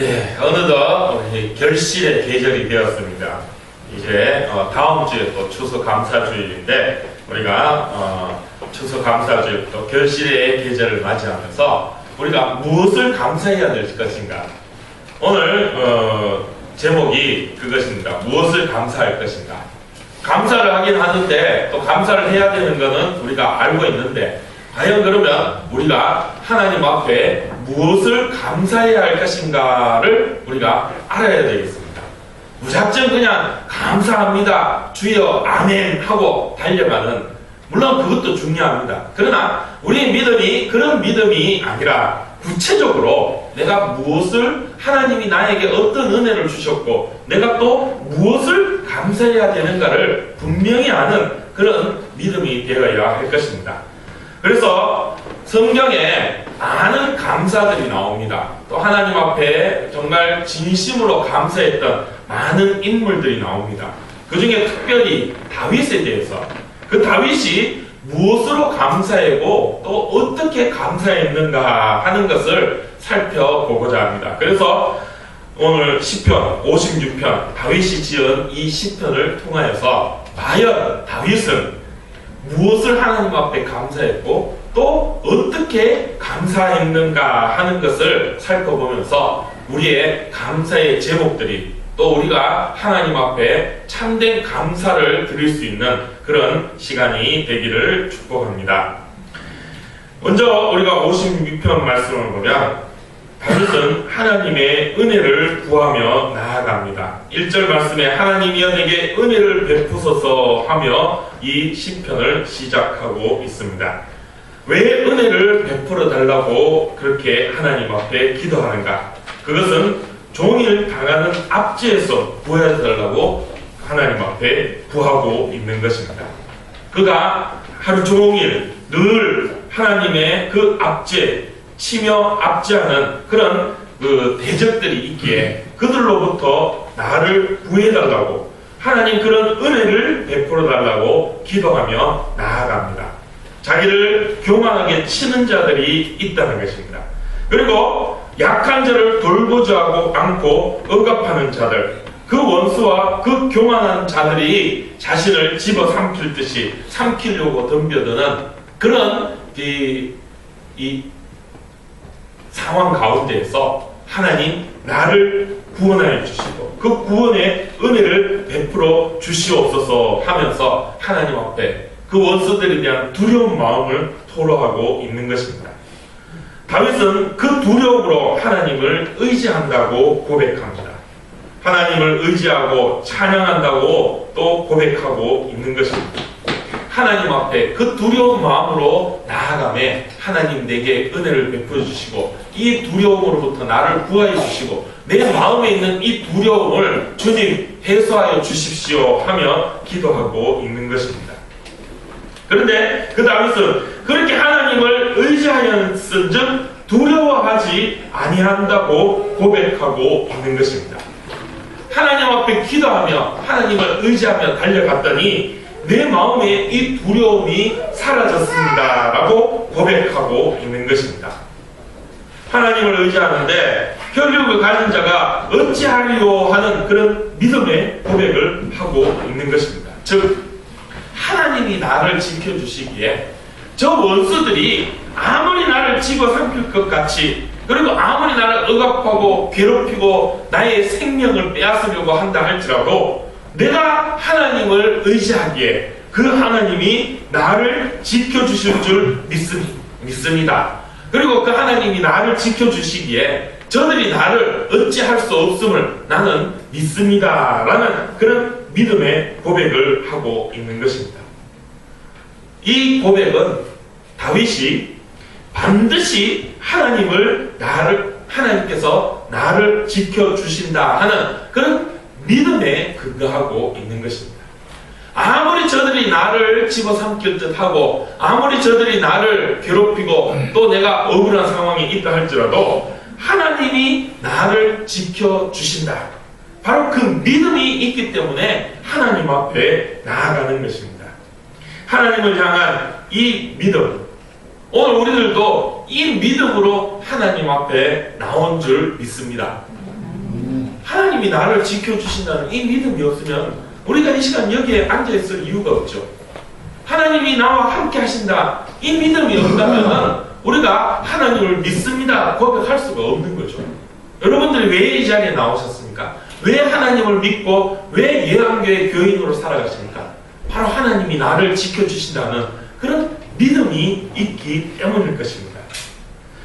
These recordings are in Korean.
예, 어느덧 결실의 계절이 되었습니다. 이제 다음 주에 또 추수감사주일인데 우리가 추수감사주일 또 결실의 계절을 맞이하면서 우리가 무엇을 감사해야 될 것인가? 오늘 제목이 그것입니다. 무엇을 감사할 것인가? 감사를 하긴 하는데 또 감사를 해야 되는 것은 우리가 알고 있는데 과연 그러면 우리가 하나님 앞에 무엇을 감사해야 할 것인가를 우리가 알아야 되겠습니다. 무작정 그냥 감사합니다 주여 아멘 하고 달려가는, 물론 그것도 중요합니다. 그러나 우리의 믿음이 그런 믿음이 아니라 구체적으로 내가 무엇을, 하나님이 나에게 어떤 은혜를 주셨고 내가 또 무엇을 감사해야 되는가를 분명히 아는 그런 믿음이 되어야 할 것입니다. 그래서 성경에 많은 감사들이 나옵니다. 또 하나님 앞에 정말 진심으로 감사했던 많은 인물들이 나옵니다. 그 중에 특별히 다윗에 대해서, 그 다윗이 무엇으로 감사했고 또 어떻게 감사했는가 하는 것을 살펴보고자 합니다. 그래서 오늘 시편 56편, 다윗이 지은 이 시편을 통하여서 과연 다윗은 무엇을 하나님 앞에 감사했고 또 어떻게 감사했는가 하는 것을 살펴보면서 우리의 감사의 제목들이, 또 우리가 하나님 앞에 참된 감사를 드릴 수 있는 그런 시간이 되기를 축복합니다. 먼저 우리가 56편 말씀을 보면 다윗은 하나님의 은혜를 구하며 나아갑니다. 1절 말씀에 하나님이여 내게 은혜를 베푸소서 하며 이 시편을 시작하고 있습니다. 왜 은혜를 베풀어 달라고 그렇게 하나님 앞에 기도하는가? 그것은 종일 당하는 압제에서 구해달라고 하나님 앞에 구하고 있는 것입니다. 그가 하루 종일 늘 하나님의 그 압제, 치며 압제하는 그런 대적들이 있기에 그들로부터 나를 구해달라고, 하나님 그런 은혜를 베풀어 달라고 기도하며 나아갑니다. 자기를 교만하게 치는 자들이 있다는 것입니다. 그리고 약한 자를 돌보지 않고 억압하는 자들, 그 원수와 그 교만한 자들이 자신을 집어삼킬 듯이 삼키려고 덤벼드는 그런 이 상황 가운데에서 하나님 나를 구원하여 주시고 그 구원의 은혜를 베풀어 주시옵소서 하면서 하나님 앞에 그 원수들에 대한 두려운 마음을 토로하고 있는 것입니다. 다윗은 그 두려움으로 하나님을 의지한다고 고백합니다. 하나님을 의지하고 찬양한다고 또 고백하고 있는 것입니다. 하나님 앞에 그 두려운 마음으로 나아가매 하나님 내게 은혜를 베풀어 주시고 이 두려움으로부터 나를 구하여 주시고 내 마음에 있는 이 두려움을 주님 해소하여 주십시오 하며 기도하고 있는 것입니다. 그런데 그 다윗은 그렇게 하나님을 의지하였은즉 두려워하지 아니한다고 고백하고 있는 것입니다. 하나님 앞에 기도하며 하나님을 의지하며 달려갔더니 내 마음에 이 두려움이 사라졌습니다 라고 고백하고 있는 것입니다. 하나님을 의지하는데 혈육을 가진 자가 어찌하리요 하는 그런 믿음의 고백을 하고 있는 것입니다. 즉 하나님이 나를 지켜주시기에 저 원수들이 아무리 나를 집어삼킬 것 같이, 그리고 아무리 나를 억압하고 괴롭히고 나의 생명을 빼앗으려고 한다 할지라도 내가 하나님을 의지하기에 그 하나님이 나를 지켜주실 줄 믿습니다. 그리고 그 하나님이 나를 지켜주시기에 저들이 나를 어찌할 수 없음을 나는 믿습니다 라는 그런 믿음의 고백을 하고 있는 것입니다. 이 고백은 다윗이 반드시 하나님께서 나를 지켜주신다 하는 그런 믿음에 근거하고 있는 것입니다. 아무리 저들이 나를 집어삼킬 듯 하고 아무리 저들이 나를 괴롭히고 또 내가 억울한 상황이 있다 할지라도 하나님이 나를 지켜주신다. 바로 그 믿음이 있기 때문에 하나님 앞에 나아가는 것입니다. 하나님을 향한 이 믿음, 오늘 우리들도 이 믿음으로 하나님 앞에 나온 줄 믿습니다. 하나님이 나를 지켜주신다는 이 믿음이 없으면 우리가 이 시간 여기에 앉아있을 이유가 없죠. 하나님이 나와 함께 하신다, 이 믿음이 없다면 우리가 하나님을 믿습니다 고백할 수가 없는 거죠. 여러분들이 왜 이 자리에 나오셨습니까? 왜 하나님을 믿고 왜 예언교회 교인으로 살아가십니까? 바로 하나님이 나를 지켜주신다는 그런 믿음이 있기 때문일 것입니다.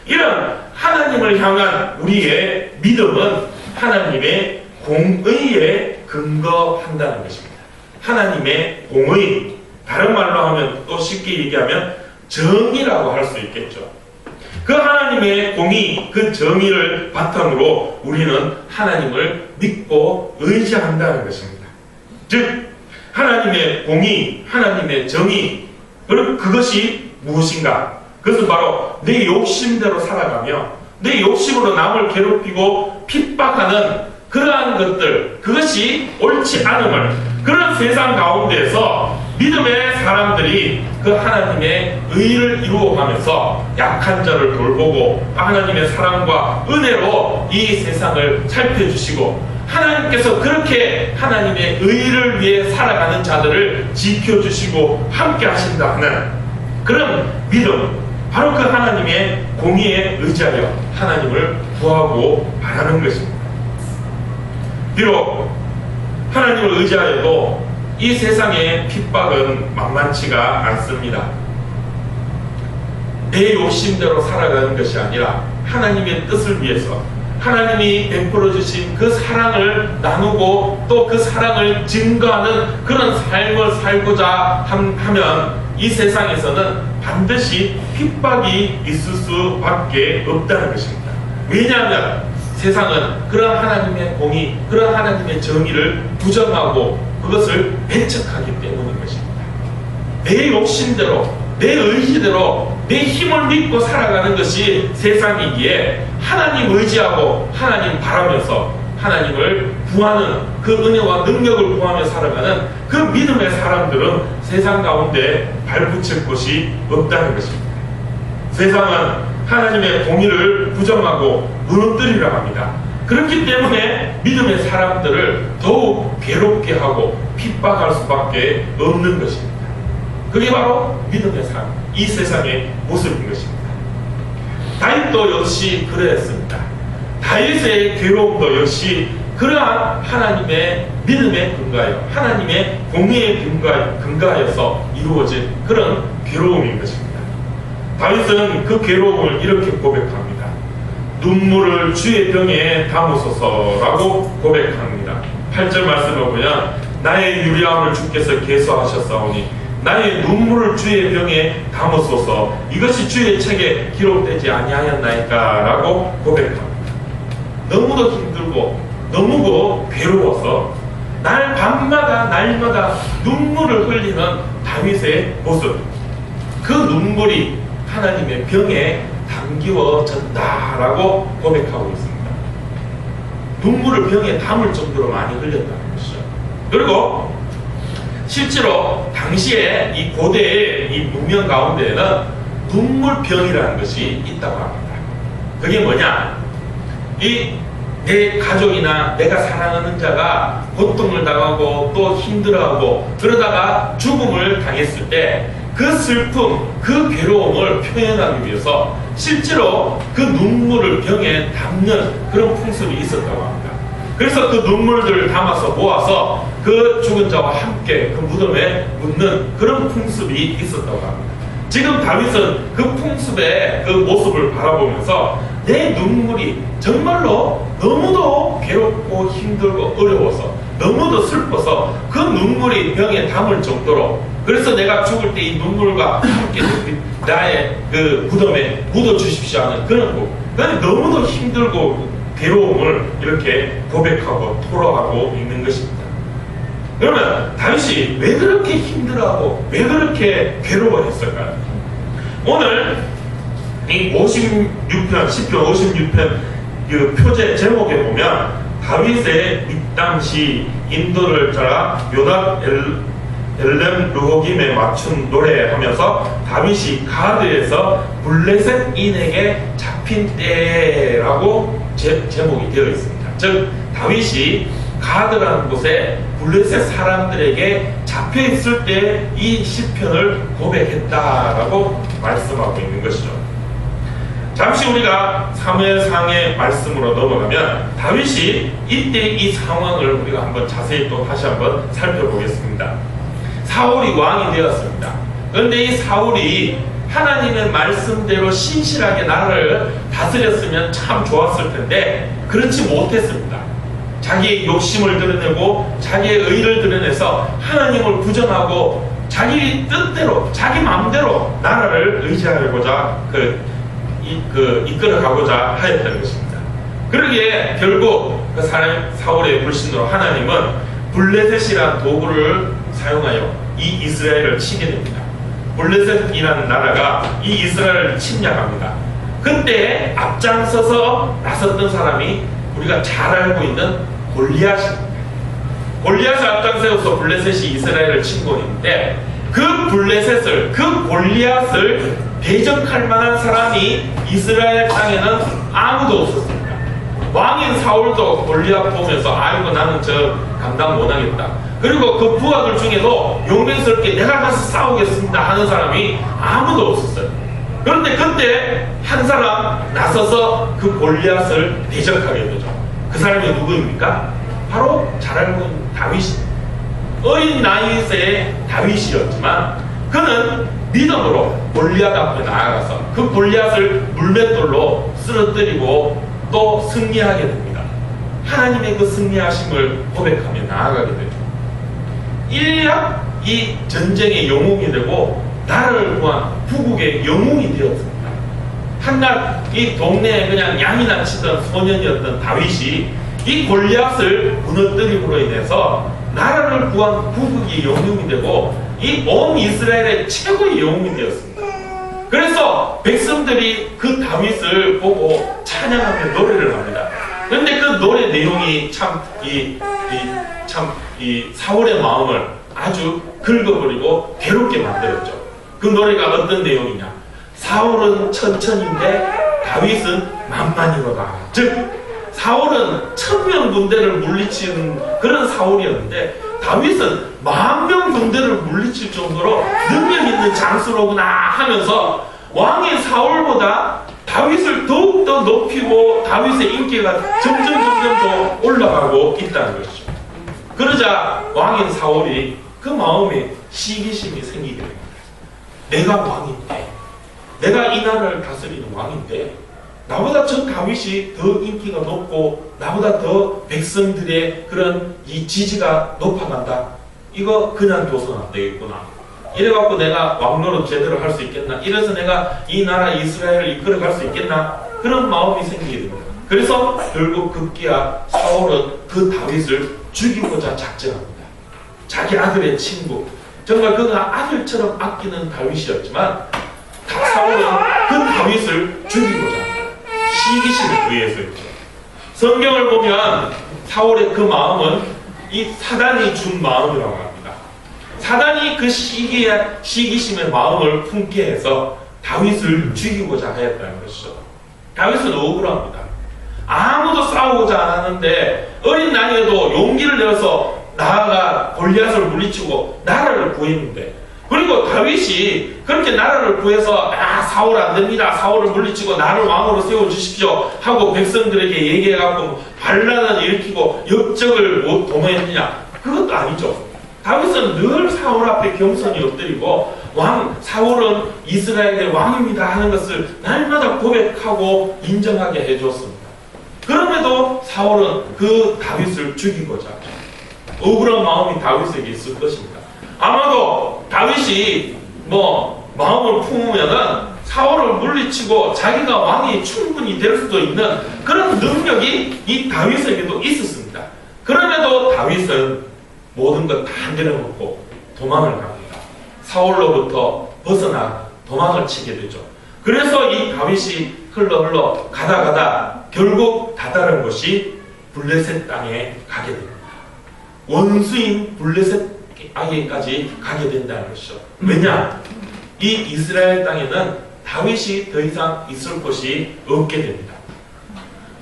이런 하나님을 향한 우리의 믿음은 하나님의 공의에 근거한다는 것입니다. 하나님의 공의, 다른 말로 하면 또 쉽게 얘기하면 정의라고 할 수 있겠죠. 그 하나님의 공의, 그 정의를 바탕으로 우리는 하나님을 믿고 의지한다는 것입니다. 즉 하나님의 공의, 하나님의 정의, 그것이 무엇인가? 그것은 바로 내 욕심대로 살아가며 내 욕심으로 남을 괴롭히고 핍박하는 그러한 것들, 그것이 옳지 않음을, 그런 세상 가운데에서 믿음의 사람들이 그 하나님의 의를 이루어가면서 약한 자를 돌보고 하나님의 사랑과 은혜로 이 세상을 살펴주시고 하나님께서 그렇게 하나님의 의를 위해 살아가는 자들을 지켜주시고 함께 하신다 하는 그런 믿음, 바로 그 하나님의 공의에 의지하여 하나님을 구하고 바라는 것입니다. 비록 하나님을 의지하여도 이 세상의 핍박은 만만치가 않습니다. 내 욕심대로 살아가는 것이 아니라 하나님의 뜻을 위해서 하나님이 베풀어 주신 그 사랑을 나누고 또 그 사랑을 증거하는 그런 삶을 살고자 하면 이 세상에서는 반드시 핍박이 있을 수밖에 없다는 것입니다. 왜냐하면 세상은 그런 하나님의 공의, 그런 하나님의 정의를 부정하고 그것을 배척하기 때문인 것입니다. 내 욕심대로, 내 의지대로 내 힘을 믿고 살아가는 것이 세상이기에 하나님 의지하고 하나님 바라면서 하나님을 구하는 그 은혜와 능력을 구하며 살아가는 그 믿음의 사람들은 세상 가운데 발붙일 곳이 없다는 것입니다. 세상은 하나님의 공의를 부정하고 무너뜨리려 합니다. 그렇기 때문에 믿음의 사람들을 더욱 괴롭게 하고 핍박할 수밖에 없는 것입니다. 그게 바로 믿음의 삶, 이 세상의 모습인 것입니다. 다윗도 역시 그러했습니다. 다윗의 괴로움도 역시 그러한 하나님의 믿음에 근거하여 하나님의 공의에 근거하여서 이루어진 그런 괴로움인 것입니다. 다윗은 그 괴로움을 이렇게 고백합니다. 눈물을 주의 병에 담으소서라고 고백합니다. 8절 말씀을 보면 나의 유리함을 주께서 계수하셨사오니 나의 눈물을 주의 병에 담으소서 이것이 주의 책에 기록되지 아니하였나이까 라고 고백합니다. 너무도 힘들고 너무도 괴로워서 밤마다 날마다 눈물을 흘리는 다윗의 모습, 그 눈물이 하나님의 병에 담기워졌다라고 고백하고 있습니다. 눈물을 병에 담을 정도로 많이 흘렸다는 것이죠. 그리고 실제로 당시에 이 고대의 이 문명 가운데에는 눈물병이라는 것이 있다고 합니다. 그게 뭐냐? 내 가족이나 내가 사랑하는 자가 고통을 당하고 또 힘들어하고 그러다가 죽음을 당했을 때 그 슬픔, 그 괴로움을 표현하기 위해서 실제로 그 눈물을 병에 담는 그런 풍습이 있었다고 합니다. 그래서 그 눈물들을 담아서 모아서 그 죽은 자와 함께 그 무덤에 묻는 그런 풍습이 있었다고 합니다. 지금 다윗은 그 풍습의 그 모습을 바라보면서 내 눈물이 정말로 너무도 괴롭고 힘들고 어려워서 너무도 슬퍼서 그 눈물이 병에 담을 정도로, 그래서 내가 죽을 때 이 눈물과 함께 나의 그 무덤에 묻어 주십시오 하는 그런 거. 너무도 힘들고 괴로움을 이렇게 고백하고 토로하고 있는 것입니다. 그러면 다윗이 왜 그렇게 힘들어하고 왜 그렇게 괴로워했을까요? 오늘 이 56편, 10편 56편 그 표제 제목에 보면 다윗의 밑당시 인도를 따라 요납 엘렘 르호김에 맞춘 노래하면서 다윗이 가드에서 블레셋인에게 잡힌 때라고 제목이 되어 있습니다. 즉 다윗이 가드라는 곳에 블레셋 사람들에게 잡혀 있을 때 이 시편을 고백했다라고 말씀하고 있는 것이죠. 잠시 우리가 사무엘상의 말씀으로 넘어가면 다윗이 이때 이 상황을 우리가 한번 자세히 또 다시 한번 살펴보겠습니다. 사울이 왕이 되었습니다. 그런데 이 사울이 하나님의 말씀대로 신실하게 나라를 다스렸으면 참 좋았을 텐데 그렇지 못했습니다. 자기의 욕심을 드러내고 자기의 의를 드러내서 하나님을 부정하고 자기 뜻대로 자기 마음대로 나라를 의지하고자 이끌어가고자 하였다는 것입니다. 그러기에 결국 그 사울의 불신으로 하나님은 블레셋이라는 도구를 사용하여 이 이스라엘을 치게 됩니다. 블레셋이라는 나라가 이 이스라엘을 침략합니다. 그때 앞장서서 나섰던 사람이 우리가 잘 알고 있는 골리앗입니다. 골리앗을 앞장서서 블레셋이 이스라엘을 침공했는데 그 블레셋을, 그 골리앗을 대적할 만한 사람이 이스라엘 땅에는 아무도 없었습니다. 왕인 사울도 골리앗 보면서 아이고 나는 저 감당 못하겠다. 그리고 그 부하들 중에도 용맹스럽게 내가 가서 싸우겠습니다 하는 사람이 아무도 없었어요. 그런데 그때 한 사람 나서서 그 골리앗을 대적하게 되죠. 그 사람이 누구입니까? 바로 잘 알고 있는 다윗입니다. 어린 나이에 다윗이었지만 그는 믿음으로 골리앗 앞에 나아가서 그 골리앗을 물맷돌로 쓰러뜨리고 또 승리하게 됩니다. 하나님의 그 승리하심을 고백하며 나아가게 됩니다. 일약 이 전쟁의 영웅이 되고 나라를 구한 후국의 영웅이 되었습니다. 한낱 이 동네에 그냥 양이나 치던 소년이었던 다윗이 이 골리앗을 무너뜨림으로 인해서 나라를 구한 후국의 영웅이 되고 이 온 이스라엘의 최고의 영웅이 되었습니다. 그래서 백성들이 그 다윗을 보고 찬양하며 노래를 합니다. 그런데 그 노래 내용이 이 사울의 마음을 아주 긁어버리고 괴롭게 만들었죠. 그 노래가 어떤 내용이냐? 사울은 천천인데 다윗은 만만이로다. 즉 사울은 1000명 군대를 물리치는 그런 사울이었는데 다윗은 10,000명 군대를 물리칠 정도로 능력 있는 장수로구나 하면서 왕인 사울보다 다윗을 더욱더 높이고 다윗의 인기가 점점 더 올라가고 있다는 것이죠. 그러자 왕인 사울이 그 마음에 시기심이 생기게 됩니다. 내가 왕인데, 내가 이 나라를 다스리는 왕인데 나보다 저 다윗이 더 인기가 높고 나보다 더 백성들의 그런 이 지지가 높아간다. 이거 그냥 둬서는 안 되겠구나. 이래갖고 내가 왕노릇 제대로 할 수 있겠나? 이래서 내가 이 나라 이스라엘을 이끌어갈 수 있겠나? 그런 마음이 생기게 됩니다. 그래서 결국 급기야 사울은 그 다윗을 죽이고자 작정합니다. 자기 아들의 친구, 정말 그가 아들처럼 아끼는 다윗이었지만 사울은 그 다윗을 죽이고자 합니다. 시기심에 의해서였죠. 성경을 보면 사울의 그 마음은 이 사단이 준 마음이라고 합니다. 사단이 그 시기심의 마음을 품게 해서 다윗을 죽이고자 하였다는 것이죠. 다윗은 억울합니다. 아무도 싸우고자 않았는데 어린 나이에도 용기를 내어서 나아가 골리앗을 물리치고 나라를 구했는데, 그리고 다윗이 그렇게 나라를 구해서 사울 안됩니다, 사울을 물리치고 나를 왕으로 세워주십시오 하고 백성들에게 얘기해갖고 반란을 일으키고 역적을 도모했느냐? 그것도 아니죠. 다윗은 늘 사울 앞에 겸손히 엎드리고 사울은 이스라엘의 왕입니다 하는 것을 날마다 고백하고 인정하게 해줬습니다. 그럼에도 사울은 그 다윗을 죽이고자 억울한 마음이 다윗에게 있을 것입니다. 아마도 다윗이 마음을 품으면은 사울을 물리치고 자기가 왕이 충분히 될 수도 있는 그런 능력이 이 다윗에게도 있었습니다. 그럼에도 다윗은 모든 것 다 내려놓고 도망을 갑니다. 사울로부터 벗어나 도망을 치게 되죠. 그래서 이 다윗이 흘러 가다 결국 다다른 곳이 블레셋 땅에 가게 됩니다. 원수인 블레셋에게까지 가게 된다는 것이죠. 왜냐? 이 이스라엘 땅에는 다윗이 더 이상 있을 곳이 없게 됩니다.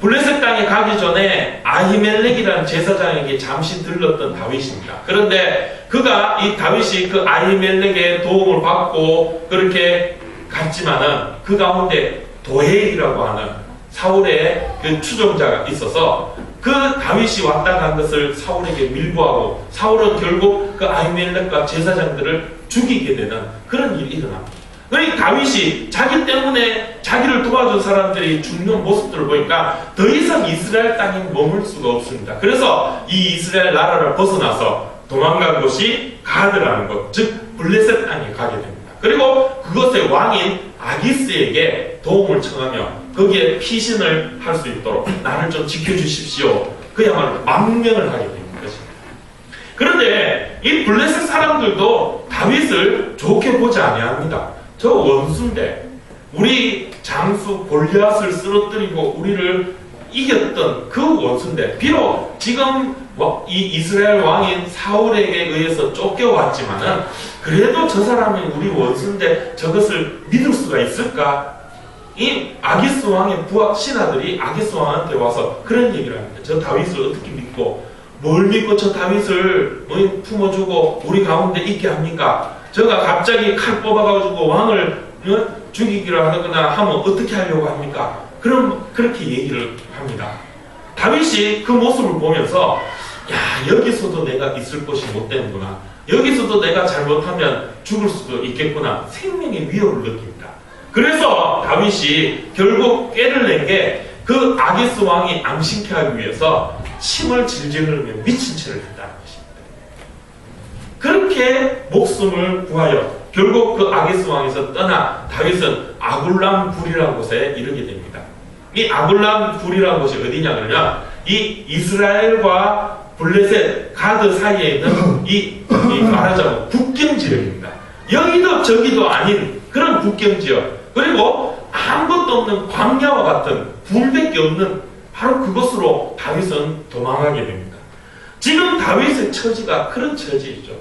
블레셋 땅에 가기 전에 아히멜렉이라는 제사장에게 잠시 들렀던 다윗입니다. 그런데 그가 이 다윗이 그 아히멜렉의 도움을 받고 그렇게 갔지만은 그 가운데 도헬이라고 하는 사울의 그 추종자가 있어서 그 다윗이 왔다 간 것을 사울에게 밀고하고 사울은 결국 그 아히멜렉과 제사장들을 죽이게 되는 그런 일이 일어납니다. 그러니까 다윗이 자기 때문에 자기를 도와준 사람들이 죽는 모습들을 보니까 더 이상 이스라엘 땅에 머물 수가 없습니다. 그래서 이 이스라엘 나라를 벗어나서 도망간 곳이 가드라는 곳, 즉 블레셋 땅에 가게 됩니다. 그리고 그것의 왕인 아기스에게 도움을 청하며 거기에 피신을 할 수 있도록 나를 좀 지켜주십시오. 그야말로 망명을 하게 되는 것입니다. 그런데 이 블레셋 사람들도 다윗을 좋게 보지 아니합니다. 저 원수인데 우리 장수 골리앗을 쓰러뜨리고 우리를 이겼던 그 원수인데 비록 지금 이 이스라엘 왕인 사울에게 의해서 쫓겨왔지만은 그래도 저 사람이 우리 원수인데 저것을 믿을 수가 있을까? 이 아기스 왕의 부하 신하들이 아기스 왕한테 와서 그런 얘기를 합니다. 저 다윗을 어떻게 믿고 뭘 믿고 저 다윗을 품어주고 우리 가운데 있게 합니까? 저가 갑자기 칼 뽑아가지고 왕을 죽이기로 하거나 하면 어떻게 하려고 합니까? 그럼 그렇게 얘기를 합니다. 다윗이 그 모습을 보면서 야, 여기서도 내가 있을 곳이 못 되는구나. 여기서도 내가 잘못하면 죽을 수도 있겠구나. 생명의 위협을 느낍니다. 그래서 다윗이 결국 꾀를 낸 게 그 아기스 왕이 앙신케 하기 위해서 침을 질질 흘리며 미친 채를 했다는 것입니다. 그렇게 목숨을 구하여 결국 그 아기스 왕에서 떠나 다윗은 아굴람 굴이라는 곳에 이르게 됩니다. 이 아굴람 굴이라는 곳이 어디냐 그러면 이 이스라엘과 블레셋 가드 사이에 있는 이 말하자면 국경 지역입니다. 여기도 저기도 아닌 그런 국경 지역, 그리고 아무것도 없는 광야와 같은 굴밖에 없는 바로 그곳으로 다윗은 도망하게 됩니다. 지금 다윗의 처지가 그런 처지이죠.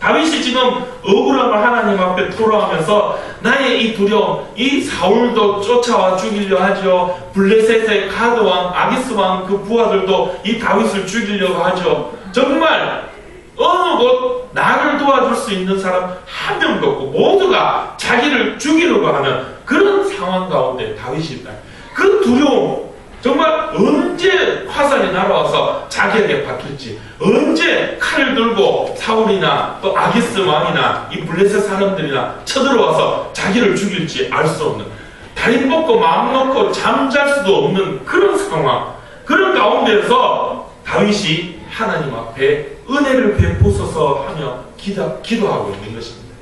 다윗이 지금 억울함을 하나님 앞에 토로하면서 나의 이 두려움, 이 사울도 쫓아와 죽이려 하죠. 블레셋의 가드 왕, 아기스 왕 그 부하들도 이 다윗을 죽이려고 하죠. 정말 어느 곳 나를 도와줄 수 있는 사람 한 명도 없고 모두가 자기를 죽이려고 하는 그런 상황 가운데 다윗이 있다. 그 두려움, 정말 언제 화살이 날아와서 자기에게 박힐지, 언제 칼을 들고 사울이나 또 아기스 왕이나 이 블레셋 사람들이나 쳐들어와서 자기를 죽일지 알 수 없는, 다리 뻗고 마음 놓고 잠잘 수도 없는 그런 상황, 그런 가운데서 다윗이 하나님 앞에 은혜를 베푸소서 하며 기도하고 있는 것입니다.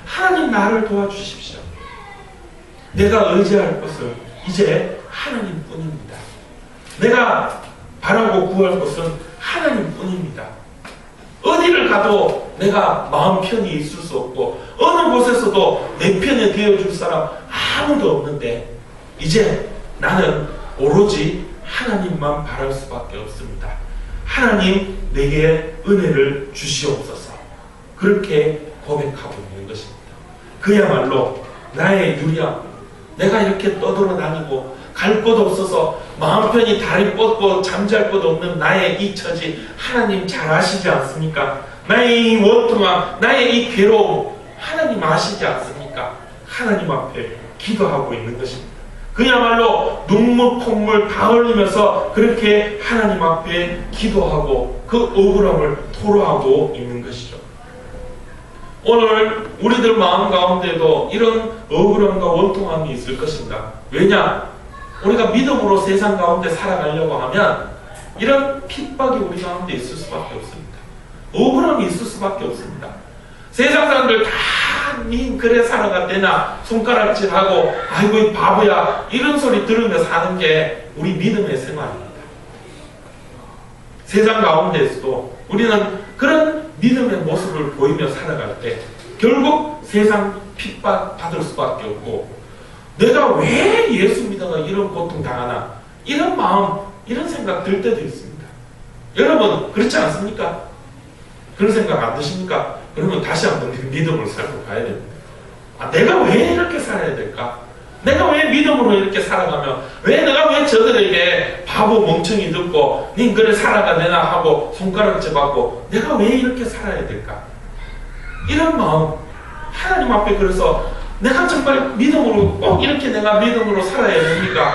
하나님 나를 도와주십시오. 내가 의지할 것은 이제 하나님뿐입니다. 내가 바라고 구할 것은 하나님뿐입니다. 어디를 가도 내가 마음 편히 있을 수 없고 어느 곳에서도 내 편에 되어줄 사람 아무도 없는데 이제 나는 오로지 하나님만 바랄 수밖에 없습니다. 하나님 내게 은혜를 주시옵소서. 그렇게 고백하고 있는 것입니다. 그야말로 나의 유리함, 내가 이렇게 떠돌아다니고 갈 곳 없어서 마음 편히 다리 뻗고 잠잘 곳 없는 나의 이 처지 하나님 잘 아시지 않습니까? 나의 이 원통함, 나의 이 괴로움 하나님 아시지 않습니까? 하나님 앞에 기도하고 있는 것입니다. 그야말로 눈물 콧물 다 흘리면서 그렇게 하나님 앞에 기도하고 그 억울함을 토로하고 있는 것이죠. 오늘 우리들 마음 가운데도 이런 억울함과 원통함이 있을 것입니다. 왜냐? 우리가 믿음으로 세상 가운데 살아가려고 하면 이런 핍박이 우리 가운데 있을 수밖에 없습니다. 억울함이 있을 수밖에 없습니다. 세상 사람들 다 니 그래 살아갔대나 손가락질하고 아이고 이 바보야 이런 소리 들으며 사는 게 우리 믿음의 생활입니다. 세상 가운데에서도 우리는 그런 믿음의 모습을 보이며 살아갈 때 결국 세상 핍박 받을 수밖에 없고 내가 왜 예수 믿어가 이런 고통 당하나 이런 마음 이런 생각 들 때도 있습니다. 여러분 그렇지 않습니까? 그런 생각 안 드십니까? 그러면 다시 한번 믿음을 살펴 봐야 됩니다. 내가 왜 이렇게 살아야 될까? 내가 왜 믿음으로 이렇게 살아가며 내가 왜 저들에게 바보 멍청이 듣고 니 그래 살아가 내나 하고 손가락질 받고 내가 왜 이렇게 살아야 될까? 이런 마음 하나님 앞에 그래서 내가 정말 믿음으로 꼭 이렇게 내가 믿음으로 살아야 됩니까?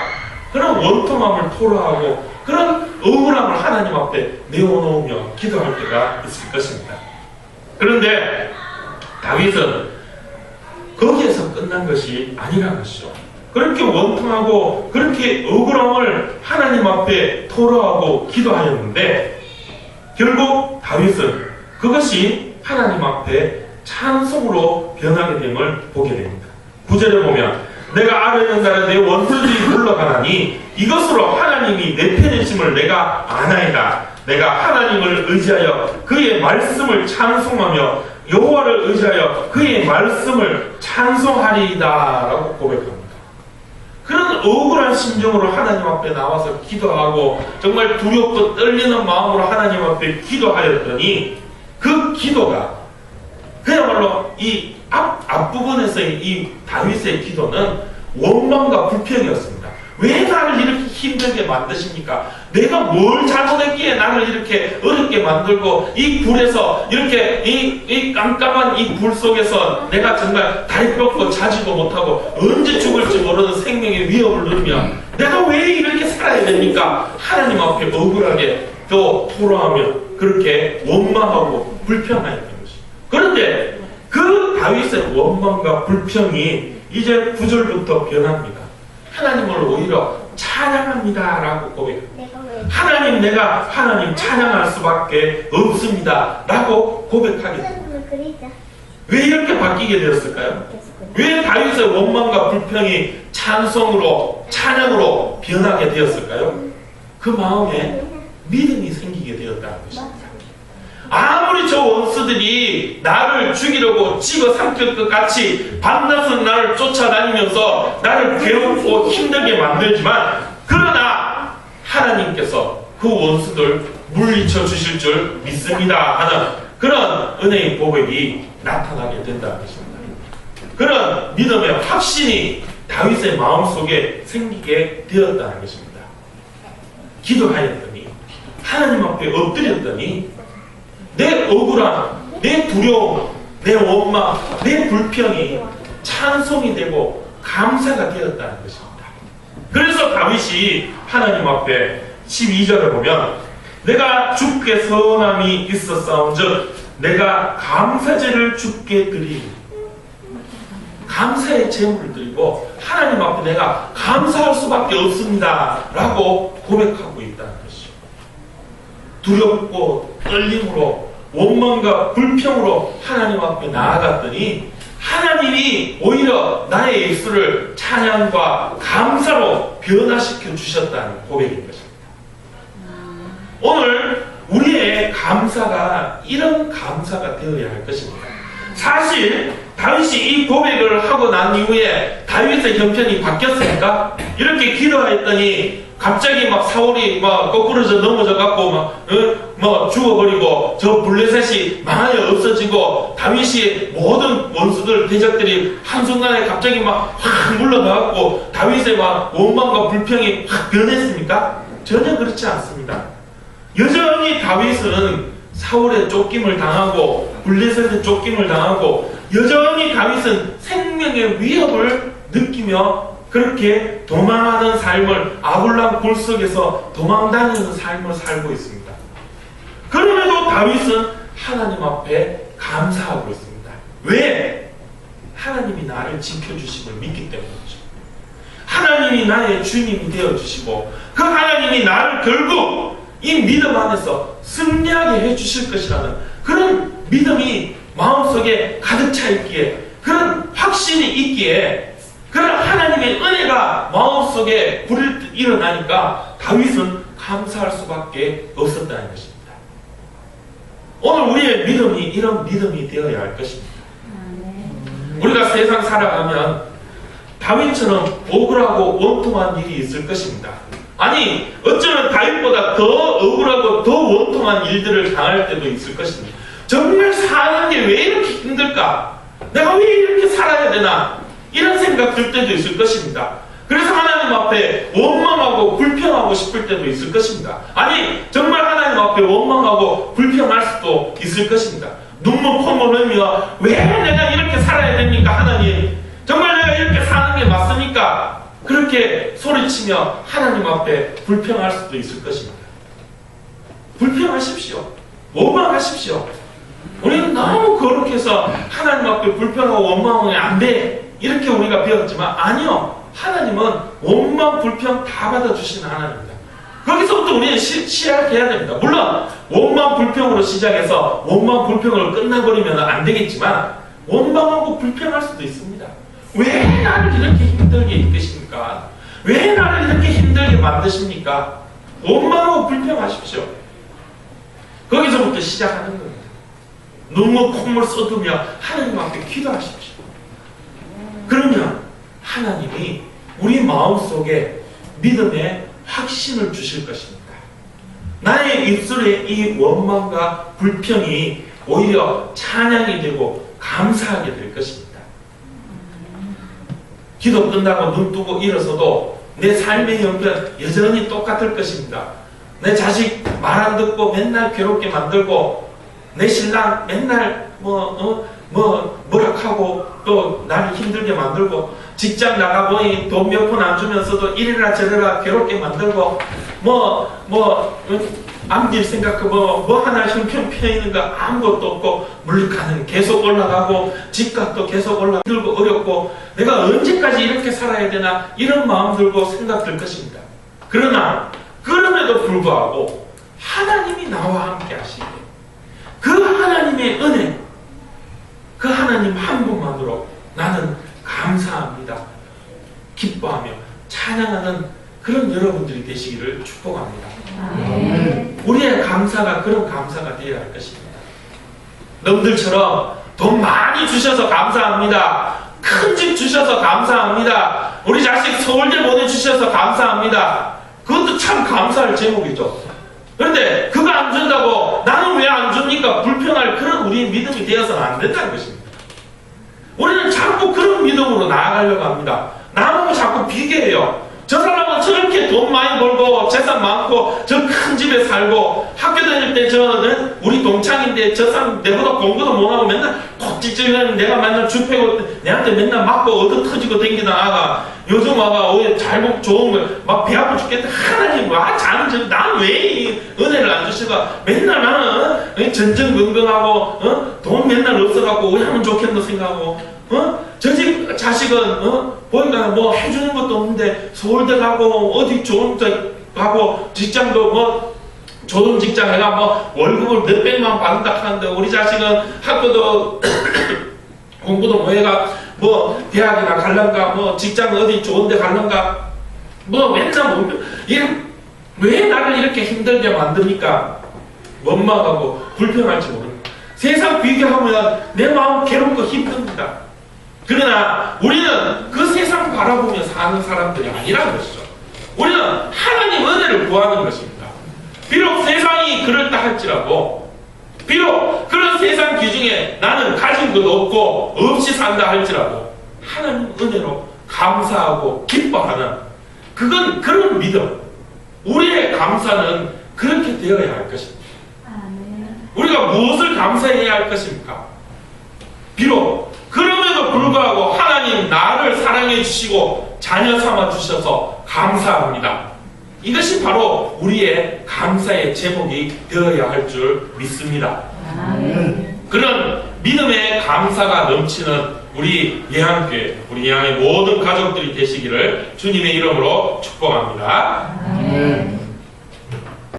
그런 원통함을 토로하고 그런 억울함을 하나님 앞에 내어놓으며 기도할 때가 있을 것입니다. 그런데 다윗은 거기에서 끝난 것이 아니라는 것이죠. 그렇게 원통하고 그렇게 억울함을 하나님 앞에 토로하고 기도하였는데 결국 다윗은 그것이 하나님 앞에 찬송으로 변하게 됨을 보게 됩니다. 9절에 보면 내가 아뢰는 날에 내 원수들이 물러가나니 이것으로 하나님이 내 편이심을 내가 아나이다. 내가 하나님을 의지하여 그의 말씀을 찬송하며 여호와를 의지하여 그의 말씀을 찬송하리이다 라고 고백합니다. 그런 억울한 심정으로 하나님 앞에 나와서 기도하고 정말 두렵고 떨리는 마음으로 하나님 앞에 기도하였더니 그 기도가 그야말로 이 앞부분에서의 이 다윗의 기도는 원망과 불평이었습니다. 왜 나를 이렇게 힘들게 만드십니까? 내가 뭘 잘못했기에 나를 이렇게 어렵게 만들고 이 불에서 이렇게 이 깜깜한 이 불 속에서 내가 정말 다리 뻗고 자지도 못하고 언제 죽을지 모르는 생명의 위협을 누리며 내가 왜 이렇게 살아야 됩니까? 하나님 앞에 억울하게 또 토로하며 그렇게 원망하고 불평하였던 것입니다. 그런데 그 다윗의 원망과 불평이 이제 9절부터 변합니다. 하나님을 오히려 찬양합니다 라고 고백합니다. 하나님 내가 하나님 찬양할 수밖에 없습니다 라고 고백하게 됩니다. 왜 이렇게 바뀌게 되었을까요? 왜 다윗의 원망과 불평이 찬송으로 찬양으로 변하게 되었을까요? 그 마음에 믿음이 생기게 되었다는 것입니다. 아무리 저 원수들이 나를 죽이려고 집어삼킬 것 같이 밤낮은 나를 쫓아다니면서 나를 괴롭고 힘들게 만들지만 그러나 하나님께서 그 원수들 물리쳐 주실 줄 믿습니다 하는 그런 은혜의 고백이 나타나게 된다는 것입니다. 그런 믿음의 확신이 다윗의 마음속에 생기게 되었다는 것입니다. 기도하였더니 하나님 앞에 엎드렸더니 내 억울함, 내 두려움, 내 원망, 내 불평이 찬송이 되고 감사가 되었다는 것입니다. 그래서 다윗이 하나님 앞에 12절에 보면 내가 주께 선함이 있었사온즉 내가 감사제를 주께 드리리. 감사의 제물을 드리고 하나님 앞에 내가 감사할 수밖에 없습니다 라고 고백하고 있다는 것이죠. 두렵고 떨림으로 원망과 불평으로 하나님 앞에 나아갔더니 하나님이 오히려 나의 입술을 찬양과 감사로 변화시켜 주셨다는 고백인 것입니다. 오늘 우리의 감사가 이런 감사가 되어야 할 것입니다. 사실 다윗이 이 고백을 하고 난 이후에 다윗의 형편이 바뀌었습니까? 이렇게 기도했더니 갑자기 막 사울이 막 거꾸로져 넘어져 갖고 막 죽어버리고 저 블레셋이 망하여 없어지고 다윗이 모든 원수들 대적들이 한순간에 갑자기 막 확 물러가갖고 다윗의 막 원망과 불평이 확 변했습니까? 전혀 그렇지 않습니다. 여전히 다윗은 사울의 쫓김을 당하고 블레셋의 쫓김을 당하고 여전히 다윗은 생명의 위협을 느끼며 그렇게 도망하는 삶을 아둘람 굴 속에서 도망다니는 삶을 살고 있습니다. 그럼에도 다윗은 하나님 앞에 감사하고 있습니다. 왜? 하나님이 나를 지켜주심을 믿기 때문이죠. 하나님이 나의 주님이 되어주시고 그 하나님이 나를 결국 이 믿음 안에서 승리하게 해주실 것이라는 그런 믿음이 마음속에 가득 차 있기에 그런 확신이 있기에 그런 하나님의 은혜가 마음속에 불일 일어나니까 다윗은 감사할 수밖에 없었다는 것입니다. 오늘 우리의 믿음이 이런 믿음이 되어야 할 것입니다. 우리가 세상 살아가면 다윗처럼 억울하고 원통한 일이 있을 것입니다. 아니 어쩌면 다윗보다 더 억울하고 더 원통한 일들을 당할 때도 있을 것입니다. 정말 사는 게 왜 이렇게 힘들까? 내가 왜 이렇게 살아야 되나? 이런 생각 들 때도 있을 것입니다. 그래서 하나님 앞에 원망하고 불평하고 싶을 때도 있을 것입니다. 아니 정말 하나님 앞에 원망하고 불평할 수도 있을 것입니다. 눈물 콧물 흘리며 왜 내가 이렇게 살아야 됩니까 하나님? 정말 내가 이렇게 사는 게 맞습니까? 그렇게 소리치며 하나님 앞에 불평할 수도 있을 것입니다. 불평하십시오. 원망하십시오. 우리는 너무 거룩해서 하나님 앞에 불평하고 원망하면 안 돼. 이렇게 우리가 배웠지만 아니요. 하나님은 원망, 불평 다 받아주시는 하나님입니다. 거기서부터 우리는 시작해야 됩니다. 물론 원망, 불평으로 시작해서 원망, 불평으로 끝나버리면 안 되겠지만 원망하고 불평할 수도 있습니다. 왜 나를 이렇게 힘들게 이끄십니까? 왜 나를 이렇게 힘들게 만드십니까? 원망하고 불평하십시오. 거기서부터 시작하는 겁니다. 눈물 콧물 쏟으며 하나님 앞에 기도하십시오. 그러면 하나님이 우리 마음속에 믿음의 확신을 주실 것입니다. 나의 입술에 이 원망과 불평이 오히려 찬양이 되고 감사하게 될 것입니다. 기도 끝나고 눈 뜨고 일어서도 내 삶의 형편 여전히 똑같을 것입니다. 내 자식 말 안 듣고 맨날 괴롭게 만들고 내 신랑 맨날 뭐락하고 또 나를 힘들게 만들고 직장 나가보니 돈 몇 푼 안 주면서도 이래라 저래라 괴롭게 만들고 앞일 생각하고 뭐 하나 형편 피해있는 거 아무것도 없고 물가는 계속 올라가고 집값도 계속 올라들고 어렵고 내가 언제까지 이렇게 살아야 되나 이런 마음 들고 생각 들 것입니다. 그러나 그럼에도 불구하고 하나님이 나와 함께 하시기에 그 하나님의 은혜 그 하나님 한 분만으로 나는 감사합니다. 기뻐하며 찬양하는 그런 여러분들이 되시기를 축복합니다. 우리의 감사가 그런 감사가 되어야 할 것입니다. 남들처럼 돈 많이 주셔서 감사합니다. 큰 집 주셔서 감사합니다. 우리 자식 서울대 보내주셔서 감사합니다. 그것도 참 감사할 제목이죠. 그런데 그거 안 준다고 나는 왜 안 줍니까? 불평할 그런 우리의 믿음이 되어서는 안 된다는 것입니다. 우리는 자꾸 그런 믿음으로 나아가려고 합니다. 나하고 자꾸 비교해요. 저 사람은 저렇게 돈 많이 벌고 재산 많고 저 큰 집에 살고 학교 다닐 때 저는 우리 동창인데 저 사람 내보다 공부도 못하고 맨날 콕찍찍하는 내가 맨날 주패고 내한테 맨날 맞고 얻어 터지고 댕기던 아가 요즘 아가 오히려 잘 먹고 좋은 거 막 배 아파 죽겠다. 하나님 나는 왜 이 은혜를 안 주실까? 맨날 나는 전전긍긍하고 돈 맨날 없어갖고 왜 하면 좋겠노 생각하고 저 집 자식은 보니까 뭐 해주는 것도 없는데 서울대 가고 어디 좋은 데 가고 직장도 뭐 좋은 직장 해가 뭐 월급을 몇백만 받는다 하는데 우리 자식은 학교도 공부도 뭐 해가 뭐 대학이나 갈란가 뭐 직장 어디 좋은 데 갈란가 뭐 맨날 뭐 왜 나를 이렇게 힘들게 만듭니까? 원망하고 불평할지 모릅니다. 세상 비교하면 내 마음 괴롭고 힘듭니다. 그러나 우리는 그 세상 바라보며 사는 사람들이 아니라는 것이죠. 우리는 하나님 은혜를 구하는 것입니다. 비록 세상이 그렇다 할지라도 비록 그런 세상 기준에 나는 가진 것 없고 없이 산다 할지라도 하나님 은혜로 감사하고 기뻐하는 그런 믿음 우리의 감사는 그렇게 되어야 할 것입니다. 우리가 무엇을 감사해야 할 것입니까? 비록 그럼에도 불구하고 하나님 나를 사랑해 주시고 자녀 삼아 주셔서 감사합니다. 이것이 바로 우리의 감사의 제목이 되어야 할 줄 믿습니다. 그런 믿음의 감사가 넘치는 우리 예한교회, 우리 예한의 모든 가족들이 되시기를 주님의 이름으로 축복합니다.